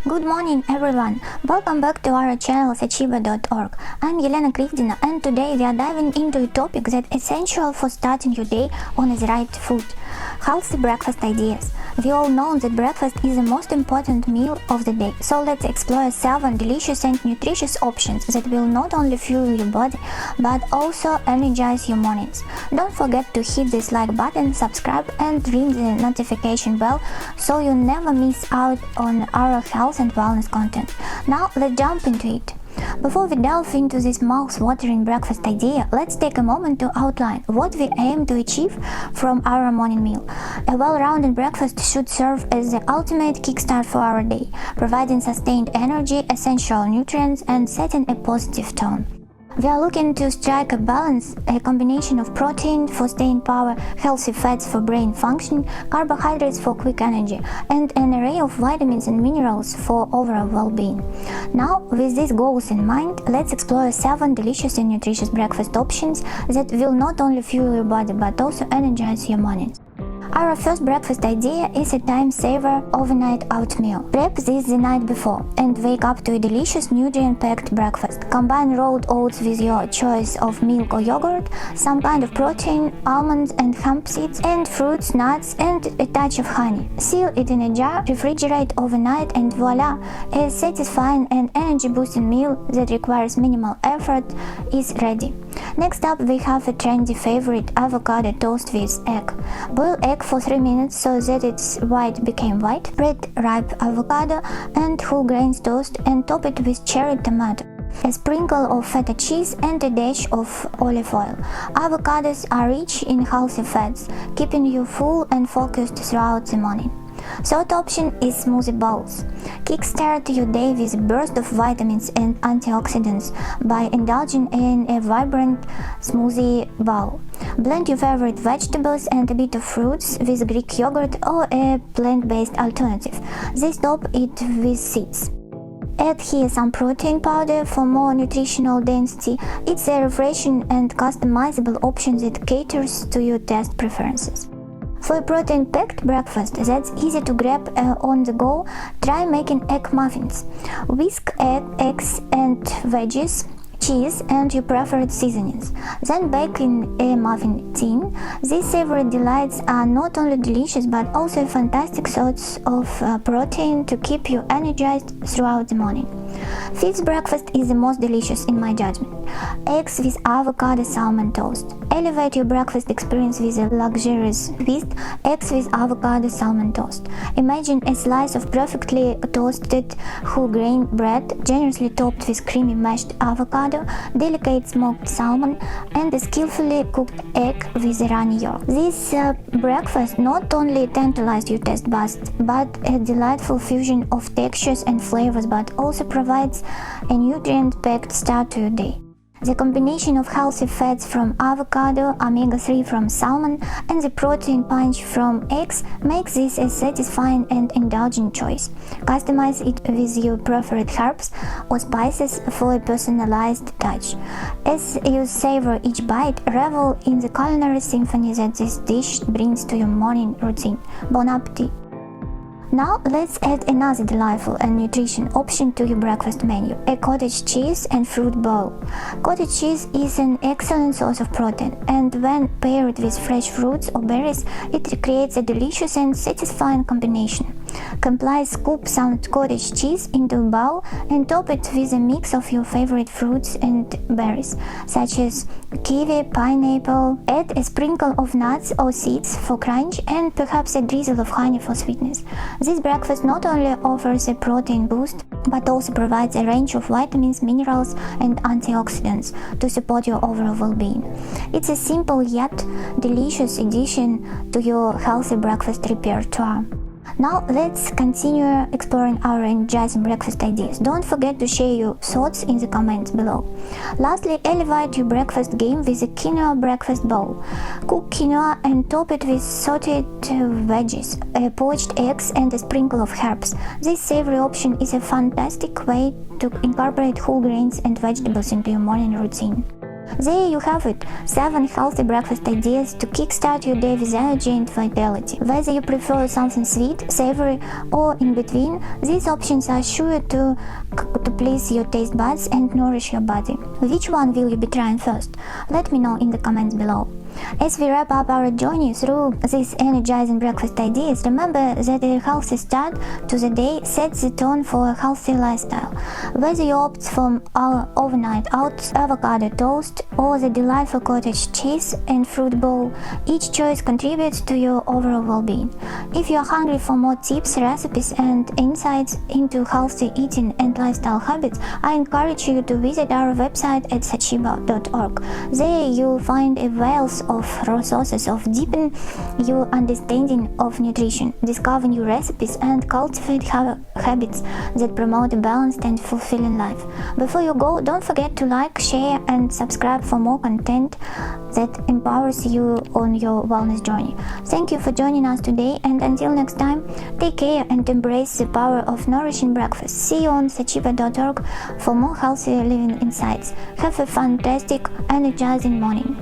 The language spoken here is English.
Good morning everyone, welcome back to our channel Sachiba.org. I'm Елена Krivdina and today we are diving into a topic that's essential for starting your day on the right foot. Healthy breakfast ideas. We all know that breakfast is the most important meal of the day, so let's explore 7 delicious and nutritious options that will not only fuel your body but also energize your mornings. Don't forget to hit this like button, subscribe and ring the notification bell so you never miss out on our health and wellness content. Now let's jump into it. Before we delve into this mouth-watering breakfast idea, let's take a moment to outline what we aim to achieve from our morning meal. A well-rounded breakfast should serve as the ultimate kickstart for our day, providing sustained energy, essential nutrients, and setting a positive tone. We are looking to strike a balance, a combination of protein for staying power, healthy fats for brain function, carbohydrates for quick energy, and an array of vitamins and minerals for overall well-being. Now, with these goals in mind, let's explore 7 delicious and nutritious breakfast options that will not only fuel your body but also energize your mornings. Our first breakfast idea is a time-saver overnight oatmeal. Prep this the night before and wake up to a delicious nutrient-packed breakfast. Combine rolled oats with your choice of milk or yogurt, some kind of protein, almonds and hemp seeds, and fruits, nuts, and a touch of honey. Seal it in a jar, refrigerate overnight, and voila! A satisfying and energy-boosting meal that requires minimal effort is ready. Next up, we have a trendy favorite, avocado toast with egg. Boil egg for 3 minutes so that its white became white. Spread ripe avocado and whole grains toast and top it with cherry tomato, a sprinkle of feta cheese and a dash of olive oil. Avocados are rich in healthy fats, keeping you full and focused throughout the morning. Third option is smoothie bowls. Kickstart your day with a burst of vitamins and antioxidants by indulging in a vibrant smoothie bowl. Blend your favorite vegetables and a bit of fruits with Greek yogurt or a plant-based alternative. This top it with seeds. Add here some protein powder for more nutritional density. It's a refreshing and customizable option that caters to your taste preferences. For a protein-packed breakfast that's easy to grab on the go, try making egg muffins. Whisk eggs and veggies, cheese and your preferred seasonings. Then bake in a muffin tin. These savory delights are not only delicious but also a fantastic source of protein to keep you energized throughout the morning. Fifth breakfast is the most delicious in my judgment. Eggs with avocado salmon toast. Elevate your breakfast experience with a luxurious feast, eggs with avocado salmon toast. Imagine a slice of perfectly toasted whole grain bread, generously topped with creamy mashed avocado, delicate smoked salmon, and a skillfully cooked egg with a runny yolk. This breakfast not only tantalizes your taste buds, but a delightful fusion of textures and flavors, but also provides a nutrient-packed start to your day. The combination of healthy fats from avocado, omega-3 from salmon, and the protein punch from eggs makes this a satisfying and indulgent choice. Customize it with your preferred herbs or spices for a personalized touch. As you savor each bite, revel in the culinary symphony that this dish brings to your morning routine. Bon appetit! Now let's add another delightful and nutritious option to your breakfast menu, a cottage cheese and fruit bowl. Cottage cheese is an excellent source of protein, and when paired with fresh fruits or berries, it creates a delicious and satisfying combination. Scoop some cottage cheese into a bowl and top it with a mix of your favorite fruits and berries, such as kiwi, pineapple. Add a sprinkle of nuts or seeds for crunch and perhaps a drizzle of honey for sweetness. This breakfast not only offers a protein boost, but also provides a range of vitamins, minerals, and antioxidants to support your overall well-being. It's a simple yet delicious addition to your healthy breakfast repertoire. Now let's continue exploring our energizing breakfast ideas. Don't forget to share your thoughts in the comments below. Lastly, elevate your breakfast game with a quinoa breakfast bowl. Cook quinoa and top it with sauteed veggies, poached eggs, and a sprinkle of herbs. This savory option is a fantastic way to incorporate whole grains and vegetables into your morning routine. There you have it, 7 healthy breakfast ideas to kickstart your day with energy and vitality. Whether you prefer something sweet, savory, or in between, these options are sure to please your taste buds and nourish your body. Which one will you be trying first? Let me know in the comments below. As we wrap up our journey through these energizing breakfast ideas, remember that a healthy start to the day sets the tone for a healthy lifestyle. Whether you opt for our overnight oats, avocado toast, or the delightful cottage cheese and fruit bowl, each choice contributes to your overall well-being. If you are hungry for more tips, recipes, and insights into healthy eating and lifestyle habits, I encourage you to visit our website at Sachiba.org. There you'll find a wealth of resources of deepen your understanding of nutrition, discover new recipes, and cultivate habits that promote a balanced and fulfilling life. Before you go, don't forget to like, share, and subscribe for more content that empowers you on your wellness journey. Thank you for joining us today, and until next time, take care and embrace the power of nourishing breakfast. See you on Sachiba.org for more healthy living insights. Have a fantastic, energizing morning.